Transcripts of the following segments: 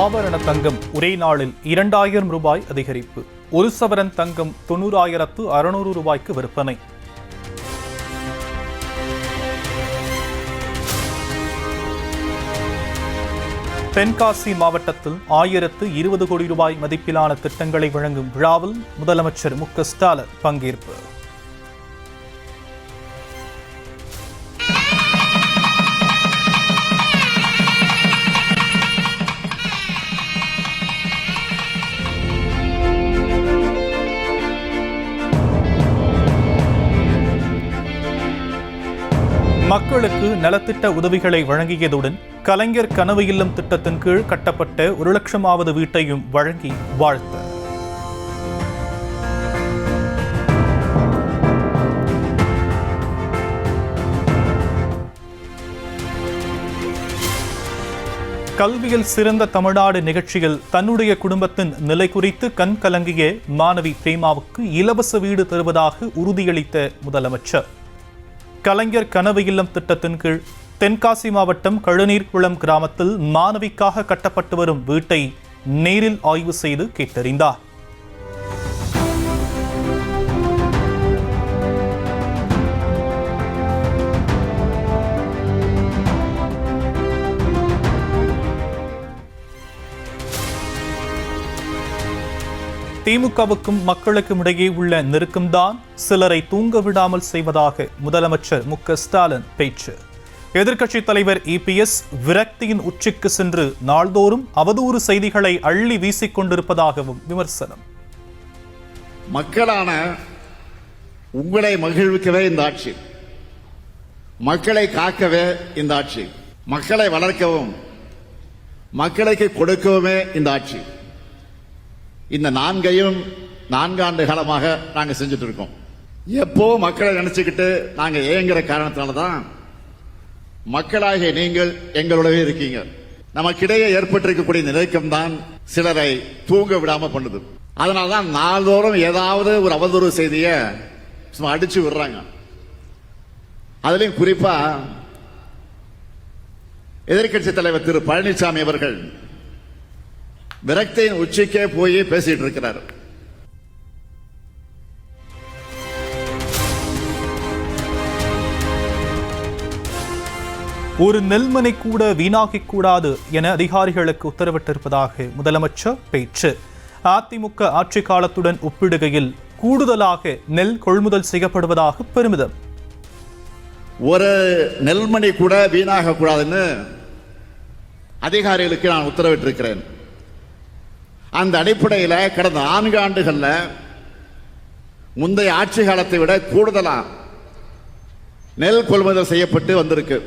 ஆபரண தங்கம் ஒரே நாளில் 2000 ரூபாய் அதிகரிப்பு. ஒரு சவரன் தங்கம் 90,600 ரூபாய்க்கு விற்பனை. தென்காசி மாவட்டத்தில் 1020 கோடி ரூபாய் மதிப்பிலான திட்டங்களை வழங்கும் விழாவில் முதலமைச்சர் மு.க. ஸ்டாலின் பங்கேற்பு. மக்களுக்கு நலத்திட்ட உதவிகளை வழங்கியதுடன் கலைஞர் கனவு இல்லம் திட்டத்தின் கீழ் கட்டப்பட்ட 1,00,000வது வீட்டையும் வழங்கி வாழ்த்து. கல்வியில் சிறந்த தமிழ்நாடு நிகழ்ச்சியில் தன்னுடைய குடும்பத்தின் நிலை குறித்து கண் கலங்கிய மாணவி பிரேமாவுக்கு இலவச வீடு தருவதாக உறுதியளித்த முதலமைச்சர். கலைஞர் கனவு இல்லம் திட்டத்தின் கீழ் தென்காசி மாவட்டம் கழுநீர்குளம் கிராமத்தில் மாணவிக்காக கட்டப்பட்டு வரும் வீட்டை நேரில் ஆய்வு செய்து கேட்டறிந்தார். திமுகவுக்கும் மக்களுக்கும் இடையே உள்ள நெருக்கம்தான் சிலரை தூங்க விடாமல் செய்வதாக முதலமைச்சர் மு.க. ஸ்டாலின் பேச்சு. எதிர்க்கட்சித் தலைவர் இபிஎஸ் விரக்தியின் உச்சிக்கு சென்று நாள்தோறும் அவதூறு செய்திகளை அள்ளி வீசிக் கொண்டிருப்பதாகவும் விமர்சனம். மக்களான உங்களை மகிழ்விக்கவே இந்த ஆட்சி, மக்களை காக்கவே இந்த ஆட்சி, மக்களை வளர்க்கவும் மக்களுக்கு கொடுக்கவுமே இந்த ஆட்சி. இந்த 4 ஆண்டு காலமாக நாங்கள் செஞ்சுட்டு இருக்கோம். எப்போ மக்களை நினைச்சுக்கிட்டு நாங்க ஏங்குற காரணத்தினாலதான் மக்களாகிய நீங்கள் எங்களோடவே இருக்கீங்க. நமக்கிடையே ஏற்பட்டிருக்கக்கூடிய நெருக்கம் தான் சிலரை தூங்க விடாம பண்ணுது. அதனால்தான் நாள்தோறும் ஏதாவது ஒரு அவதூறு செய்தியை அடிச்சு விடுறாங்க. அதுலயும் குறிப்பா எதிர்க்கட்சி தலைவர் திரு பழனிசாமி அவர்கள் விரக்தியின் உச்சிக்கே போய் பேசிட்டு இருக்கிறார். ஒரு நெல்மனை கூட வீணாகிக் கூடாது என அதிகாரிகளுக்கு உத்தரவிட்டிருப்பதாக முதலமைச்சர் பேச்சு. அதிமுக ஆட்சி காலத்துடன் ஒப்பிடுகையில் கூடுதலாக நெல் கொள்முதல் செய்யப்படுவதாக பெருமிதம். ஒரு நெல்மணி கூட வீணாக கூடாதுன்னு அதிகாரிகளுக்கு நான் உத்தரவிட்டிருக்கிறேன். அந்த அடிப்படையில் கடந்த 4 ஆண்டுகள்ல முந்தைய ஆட்சி காலத்தை விட கூடுதலா நெல் கொள்முதல் செய்யப்பட்டு வந்திருக்கு.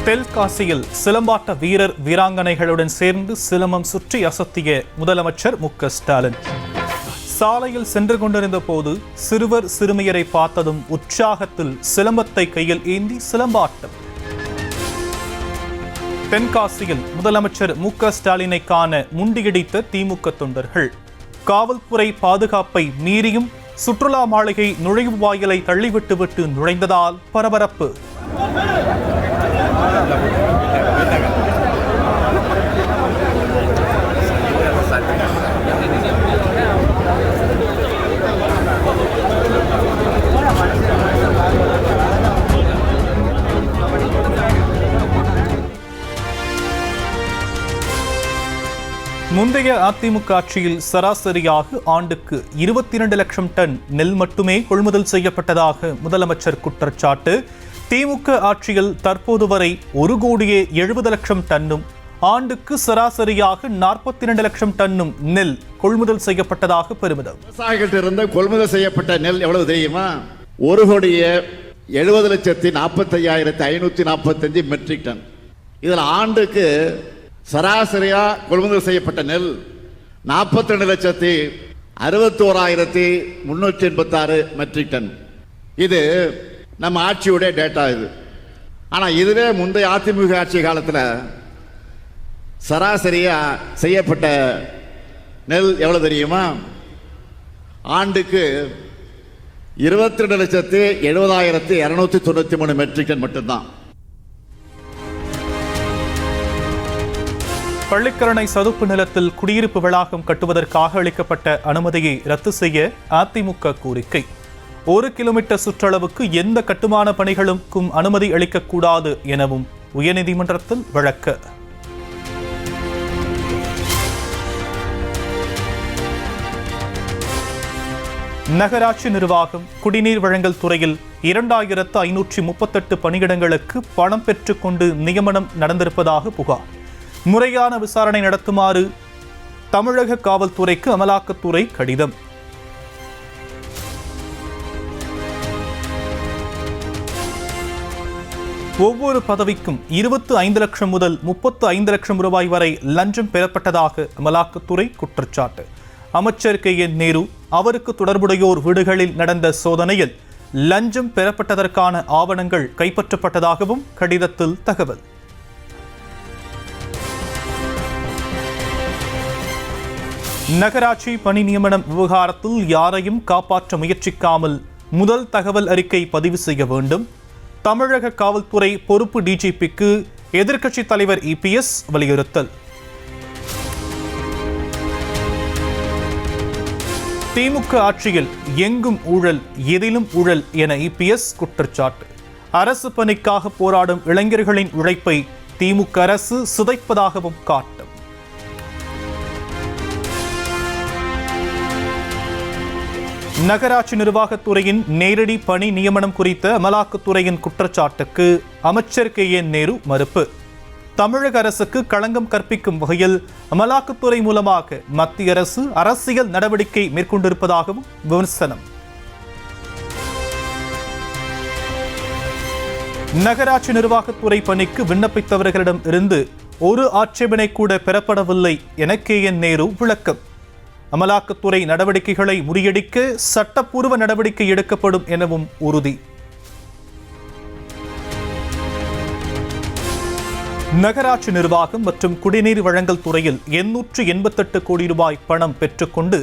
தென்காசியில் சிலம்பாட்ட வீரர் வீராங்கனைகளுடன் சேர்ந்து சிலம்பம் சுற்றி அசத்திய முதலமைச்சர் மு.க. ஸ்டாலின். சாலையில் சென்று கொண்டிருந்த போது சிறுவர் சிறுமியரை பார்த்ததும் உற்சாகத்தில் சிலம்பத்தை கையில் ஏந்தி சிலம்பாட்டம். தென்காசியில் முதலமைச்சர் மு.க. ஸ்டாலினை காண முண்டியடித்த திமுக தொண்டர்கள். காவல்துறை பாதுகாப்பை மீறியும் சுற்றுலா மாளிகை நுழைவு வாயிலை தள்ளிவிட்டுவிட்டு நுழைந்ததால் பரபரப்பு. முந்தைய அதிமுக ஆட்சியில் சராசரியாக ஆண்டுக்கு 22 லட்சம் டன் நெல் மட்டுமே கொள்முதல் செய்யப்பட்டதாக முதலமைச்சர் குற்றச்சாட்டு. திமுக ஆட்சியில் தற்போது வரை 1,70,00,000 டன்னும் ஆண்டுக்கு சராசரியாக 42 லட்சம் டன்னும் நெல் கொள்முதல் செய்யப்பட்டதாக பெருமிதம். விவசாயிகளிடம் கொள்முதல் செய்யப்பட்ட நெல் எவ்வளவு தெரியுமா? 1,70,45,545 மெட்ரிக் டன். இதில் ஆண்டுக்கு சராசரியா கொள்முதல் செய்யப்பட்ட நெல் 42,61,386 மெட்ரிக் டன். இது நம்ம ஆட்சியுடைய டேட்டா. இது ஆனா இதுவே முந்தைய அதிமுக ஆட்சி காலத்தில் சராசரியா செய்யப்பட்ட நெல் எவ்வளவு தெரியுமா? ஆண்டுக்கு 22,70,293 மெட்ரிக் டன் மட்டும்தான். பள்ளிக்கரணை சதுப்பு நிலத்தில் குடியிருப்பு வளாகம் கட்டுவதற்காக அளிக்கப்பட்ட அனுமதியை ரத்து செய்ய அதிமுக கோரிக்கை. 1 கிலோமீட்டர் சுற்றளவுக்கு எந்த கட்டுமான பணிகளுக்கும் அனுமதி அளிக்கக்கூடாது எனவும் உயர்நீதிமன்றத்தில் வழக்கு. நகராட்சி நிர்வாகம் குடிநீர் வழங்கல் துறையில் 2538 பணியிடங்களுக்கு பணம் பெற்றுக்கொண்டு நியமனம் நடந்திருப்பதாக புகார். முறையான விசாரணை நடத்துமாறு தமிழக காவல்துறைக்கு அமலாக்கத்துறை கடிதம். ஒவ்வொரு பதவிக்கும் 25 லட்சம் முதல் 35 லட்சம் ரூபாய் வரை லஞ்சம் பெறப்பட்டதாக அமலாக்கத்துறை குற்றச்சாட்டு. அமைச்சர் KN நேரு அவருக்கு தொடர்புடையோர் வீடுகளில் நடந்த சோதனையில் லஞ்சம் பெறப்பட்டதற்கான ஆவணங்கள் கைப்பற்றப்பட்டதாகவும் கடிதத்தில் தகவல். நகராட்சி பணி நியமனம் விவகாரத்தில் யாரையும் காப்பாற்ற முயற்சிக்காமல் முதல் தகவல் அறிக்கை பதிவு செய்ய வேண்டும். தமிழக காவல்துறை பொறுப்பு DGPக்கு எதிர்க்கட்சித் தலைவர் EPS வலியுறுத்தல். திமுக ஆட்சியில் எங்கும் ஊழல், எதிலும் ஊழல் என EPS குற்றச்சாட்டு. அரசு பணிக்காக போராடும் இளைஞர்களின் உழைப்பை திமுக அரசு சிதைப்பதாகவும் காட்டும். நகராட்சி நிர்வாகத்துறையின் நேரடி பணி நியமனம் குறித்த அமலாக்கத்துறையின் குற்றச்சாட்டுக்கு அமைச்சர் KN நேரு மறுப்பு. தமிழக அரசுக்கு களங்கம் கற்பிக்கும் வகையில் அமலாக்கத்துறை மூலமாக மத்திய அரசு அரசியல் நடவடிக்கை மேற்கொண்டிருப்பதாகவும் விமர்சனம். நகராட்சி நிர்வாகத்துறை பணிக்கு விண்ணப்பித்தவர்களிடம் இருந்து ஒரு ஆட்சேபனை கூட பெறப்படவில்லை என KN நேரு விளக்கம். அமலாக்கத்துறை நடவடிக்கைகளை முறியடிக்க சட்டப்பூர்வ நடவடிக்கை எடுக்கப்படும் எனவும் உறுதி. நகராட்சி நிர்வாகம் மற்றும் குடிநீர் வழங்கல் துறையில் 888 கோடி ரூபாய் பணம் பெற்றுக்கொண்டு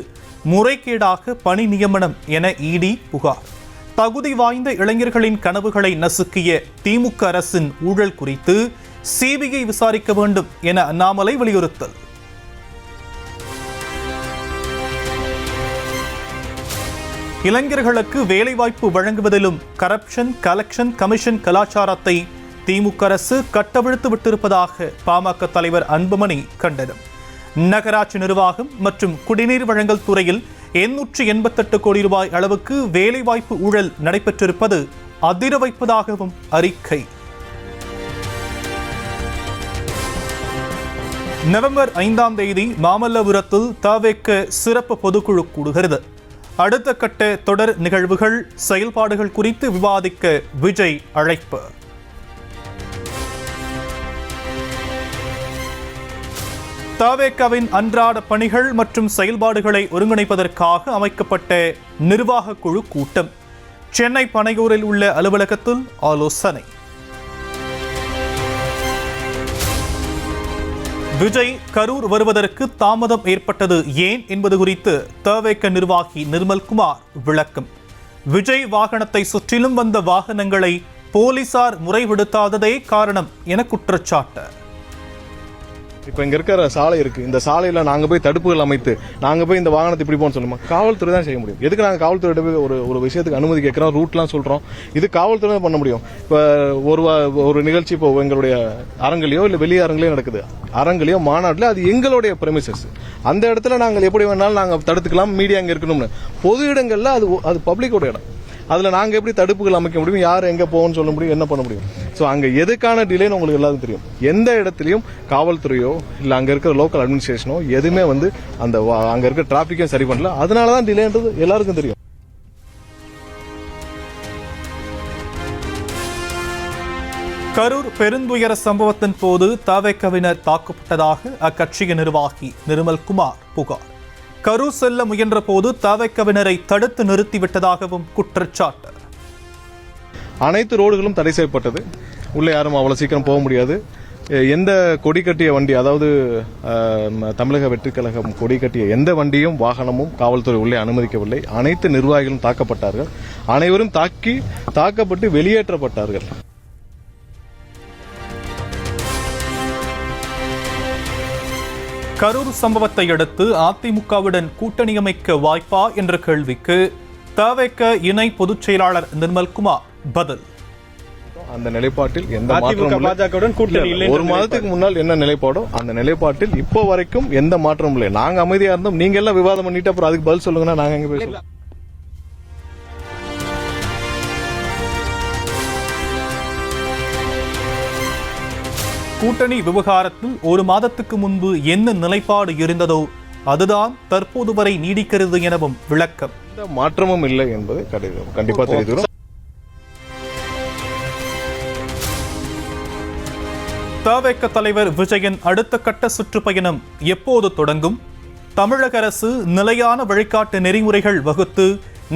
முறைகேடாக பணி நியமனம் என ED புகார். தகுதி வாய்ந்த இளைஞர்களின் கனவுகளை நசுக்கிய திமுக அரசின் ஊழல் குறித்து CBI விசாரிக்க வேண்டும் என அண்ணாமலை வலியுறுத்தல். இளைஞர்களுக்கு வேலைவாய்ப்பு வழங்குவதிலும் கரப்ஷன் கலெக்ஷன் கமிஷன் கலாச்சாரத்தை திமுக அரசு கட்டவிழ்த்து விட்டிருப்பதாக பாமக தலைவர் அன்புமணி கண்டனம். நகராட்சி நிர்வாகம் மற்றும் குடிநீர் வழங்கல் துறையில் 888 கோடி ரூபாய் அளவுக்கு வேலைவாய்ப்பு ஊழல் நடைபெற்றிருப்பது அதிர வைப்பதாகவும் அறிக்கை. நவம்பர் 5ஆம் தேதி மாமல்லபுரத்தில் தவேக சிறப்பு பொதுக்குழு கூடுகிறது. அடுத்த கட்ட தொடர் நிகழ்வுகள் செயல்பாடுகள் குறித்து விவாதிக்க விஜய் அழைப்பு. தவேகவின் அன்றாட பணிகள் மற்றும் செயல்பாடுகளை ஒருங்கிணைப்பதற்காக அமைக்கப்பட்ட நிர்வாக குழு கூட்டம். சென்னை பனையூரில் உள்ள அலுவலகத்தில் ஆலோசனை. விஜய் கரூர் வருவதற்கு தாமதம் ஏற்பட்டது ஏன் என்பது குறித்து தவேக நிர்வாகி நிர்மல்குமார் விளக்கம். விஜய் வாகனத்தை சுற்றிலும் வந்த வாகனங்களை போலீசார் முறைப்படுத்தாததே காரணம் என குற்றச்சாட்டு. இப்போ இங்கே இருக்கிற சாலை இருக்குது, இந்த சாலையில் நாங்கள் போய் தடுப்புகள் அமைத்து நாங்கள் போய் இந்த வாகனத்தை இப்படி போகணும்னு சொல்லுமா? காவல்துறை தான் செய்ய முடியும். எதுக்கு நாங்கள் காவல்துறை போய் ஒரு விஷயத்துக்கு அனுமதி கேட்குறோம், ரூட்லாம் சொல்கிறோம், இது காவல்துறை தான் பண்ண முடியும். இப்போ ஒரு நிகழ்ச்சி இப்போ எங்களுடைய அரங்கிலையோ இல்லை வெளியே அரங்கிலையோ நடக்குது, அரங்கிலையோ மாநாட்டில் அது எங்களுடைய பிரமிசஸ். அந்த இடத்துல நாங்கள் எப்படி வேணாலும் நாங்கள் தடுத்துக்கலாம், மீடியா அங்கே இருக்கணும்னு. பொது இடங்களில் அது பப்ளிக்கோட இடம், அதில் நாங்கள் எப்படி தடுப்புகள் அமைக்க முடியும், யார் எங்கே போகணும்னு சொல்ல முடியும், என்ன பண்ண முடியும்? ஸோ அங்கே எதுக்கான டிலேன்னு உங்களுக்கு எல்லாரும் தெரியும். எந்த இடத்துலையும் காவல்துறையோ இல்லை அங்கே இருக்கிற லோக்கல் அட்மினிஸ்ட்ரேஷனோ எதுவுமே அந்த அங்கே இருக்கிற டிராஃபிக்கையும் சரி பண்ணல. அதனால தான் டிலேன்றது எல்லாருக்கும் தெரியும். கரூர் பெருந்துயர சம்பவத்தின் போது தவேகவினர் தாக்கப்பட்டதாக அக்கட்சியின் நிர்வாகி நிர்மல்குமார் புகார். கரூர் செல்ல முயன்ற போது தவேகவினரை தடுத்து நிறுத்திவிட்டதாகவும் குற்றச்சாட்டு. அனைத்து ரோடுகளும் தடை செய்யப்பட்டது, உள்ளே யாரும் அவ்வளவு சீக்கிரம் போக முடியாது. எந்த கொடி கட்டிய வண்டி, அதாவது தமிழக வெற்றி கழகம் கொடி கட்டிய எந்த வண்டியும் வாகனமும் காவல்துறை உள்ளே அனுமதிக்கவில்லை. அனைத்து நிர்வாகிகளும் தாக்கப்பட்டார்கள். அனைவரும் தாக்கப்பட்டு வெளியேற்றப்பட்டார்கள். கரூர் சம்பவத்தை அடுத்து அதிமுகவுடன் கூட்டணி அமைக்க வாய்ப்பா என்ற கேள்விக்கு தவிக இணை பொதுச் செயலாளர் நிர்மல்குமார் பதில். அந்த நிலைப்பாட்டில் எந்த மாற்றமும் இல்லை. ஒரு மாதத்துக்கு முன்னால் என்ன நிலைப்பாடோ அந்த நிலைப்பாட்டில் இப்போ வரைக்கும் எந்த மாற்றமும் இல்லை. நாங்க அமைதியா இருந்தோம், நீங்க எல்லாம் விவாதம் பண்ணிட்டு அப்புறம் அதுக்கு பதில் சொல்லுங்கன்னா நாங்க எங்க பேசலாம். கூட்டணி விவகாரத்தில் ஒரு மாதத்துக்கு முன்பு என்ன நிலைப்பாடு இருந்ததோ அதுதான் தற்போது வரை நீடிக்கிறது எனவும் விளக்கம். எந்த மாற்றமும் இல்லை என்பதை கண்டிப்பா தெரிவிக்கிறோம். தவிக தலைவர் விஜயன் அடுத்த கட்ட சுற்றுப்பயணம் எப்போது தொடங்கும்? தமிழக அரசு நிலையான வழிகாட்டு நெறிமுறைகள் வகுத்து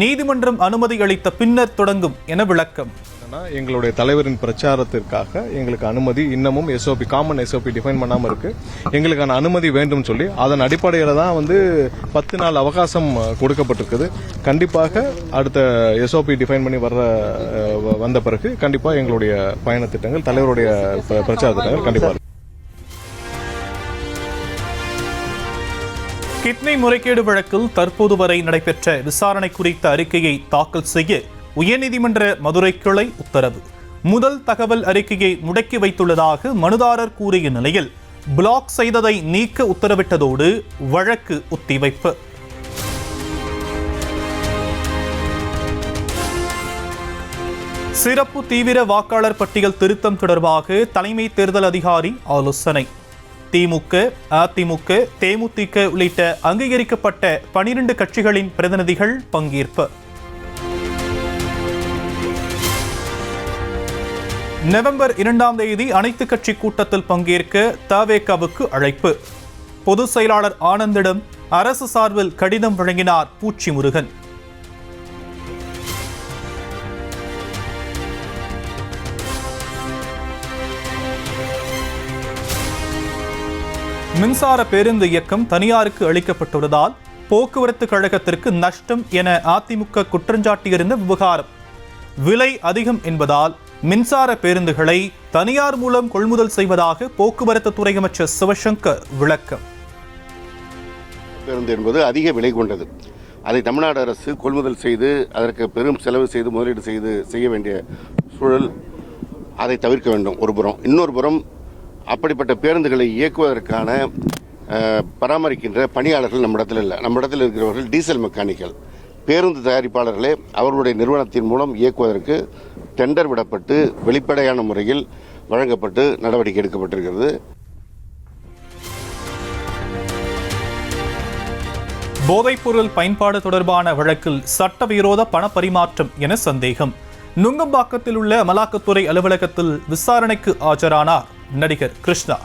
நீதிமன்றம் அனுமதி அளித்த பின்னர் தொடங்கும் என விளக்கம். எங்களுடைய தலைவரின் பிரச்சாரத்திற்காக எங்களுக்கு அனுமதி இன்னமும் காமன் எஸ்ஓபி டிஃபைன் பண்ணாம இருக்கு. எங்களுக்கான அனுமதி வேண்டும் சொல்லி அதன் அடிப்படையில் தான் 10 நாள் அவகாசம் கொடுக்கப்பட்டிருக்குது. கண்டிப்பாக அடுத்த எஸ்ஓபி டிஃபைன் பண்ணி வந்த பிறகு கண்டிப்பா எங்களுடைய பயண திட்டங்கள், தலைவருடைய பிரச்சார திட்டங்கள் கண்டிப்பா. கிட்னி முறைகேடு வழக்கில் தற்போது வரை நடைபெற்ற விசாரணை குறித்த அறிக்கையை தாக்கல் செய்ய உயர்நீதிமன்ற மதுரை கிளை உத்தரவு. முதல் தகவல் அறிக்கையை முடக்கி வைத்துள்ளதாக மனுதாரர் கூறிய நிலையில் பிளாக் செய்ததை நீக்க உத்தரவிட்டதோடு வழக்கு ஒத்திவைப்பு. சிறப்பு தீவிர வாக்காளர் பட்டியல் திருத்தம் தொடர்பாக தலைமை தேர்தல் அதிகாரி ஆலோசனை. திமுக, அதிமுக, தேமுதிக உள்ளிட்ட அங்கீகரிக்கப்பட்ட 12 கட்சிகளின் பிரதிநிதிகள் பங்கேற்பு. நவம்பர் 2ஆம் தேதி அனைத்து கட்சி கூட்டத்தில் பங்கேற்க தவிகவுக்கு அழைப்பு. பொதுச் செயலாளர் ஆனந்திடம் அரசு சார்பில் கடிதம் வழங்கினார் பூச்சி முருகன். மின்சார பேருந்து இயக்கம் தனியாருக்கு அளிக்கப்பட்டுள்ளதால் போக்குவரத்து கழகத்திற்கு நஷ்டம் என அதிமுக குற்றஞ்சாட்டியிருந்த விவகாரம். விலை அதிகம் என்பதால் மின்சார பேருந்துகளை தனியார் மூலம் கொள்முதல் செய்வதாக போக்குவரத்து துறை அமைச்சர் சிவசங்கர் விளக்கம். பேருந்து என்பது அதிக விலை கொண்டது. அதை தமிழ்நாடு அரசு கொள்முதல் செய்து அதற்கு பெரும் செலவு செய்து முதலீடு செய்ய வேண்டிய சூழல், அதை தவிர்க்க வேண்டும் ஒரு புறம். இன்னொரு புறம் அப்படிப்பட்ட பேருந்துகளை இயக்குவதற்கான பராமரிக்கின்ற பணியாளர்கள் நம்மிடத்தில் இல்லை. நம்மிடத்தில் இருக்கிறவர்கள் டீசல் மெக்கானிக்கல். பேருந்து தயாரிப்பாளர்களே அவர்களுடைய நிறுவனத்தின் மூலம் இயக்குவதற்கு டெண்டர் விடப்பட்டு வெளிப்படையான முறையில் வழங்கப்பட்டு நடவடிக்கை எடுக்கப்பட்டிருக்கிறது. போதைப்பொருள் பயன்பாடு தொடர்பான வழக்கில் சட்டவிரோத பண பரிமாற்றம் என சந்தேகம். நுங்கம்பாக்கத்தில் உள்ள அமலாக்கத்துறை அலுவலகத்தில் விசாரணைக்கு ஆஜரானார் நடிகர் கிருஷ்ணா.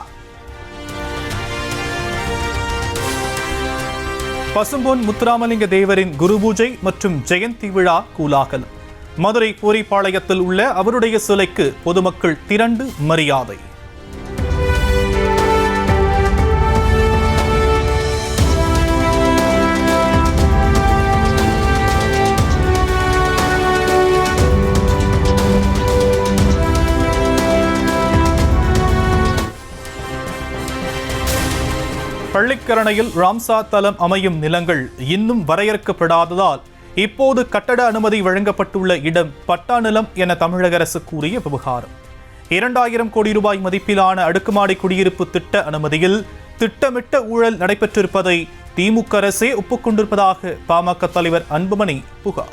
பசும்பொன் முத்துராமலிங்க தேவரின் குரு பூஜை மற்றும் ஜெயந்தி விழா கூலாகலம். மதுரை கோரிப்பாளையத்தில் உள்ள அவருடைய சிலைக்கு பொதுமக்கள் திரண்டு மரியாதை. பள்ளிக்கரணையில் ராம்சா தலம் அமையும் நிலங்கள் இன்னும் வரையறுக்கப்படாததால் இப்போது கட்டட அனுமதி வழங்கப்பட்டுள்ள இடம் பட்டா நிலம் என தமிழக அரசு கூறிய விவகாரம். 2000 கோடி ரூபாய் மதிப்பிலான அடுக்குமாடி குடியிருப்பு திட்ட அனுமதியில் திட்டமிட்ட ஊழல் நடைபெற்றிருப்பதை திமுக அரசே ஒப்புக்கொண்டிருப்பதாக பாமக தலைவர் அன்புமணி புகார்.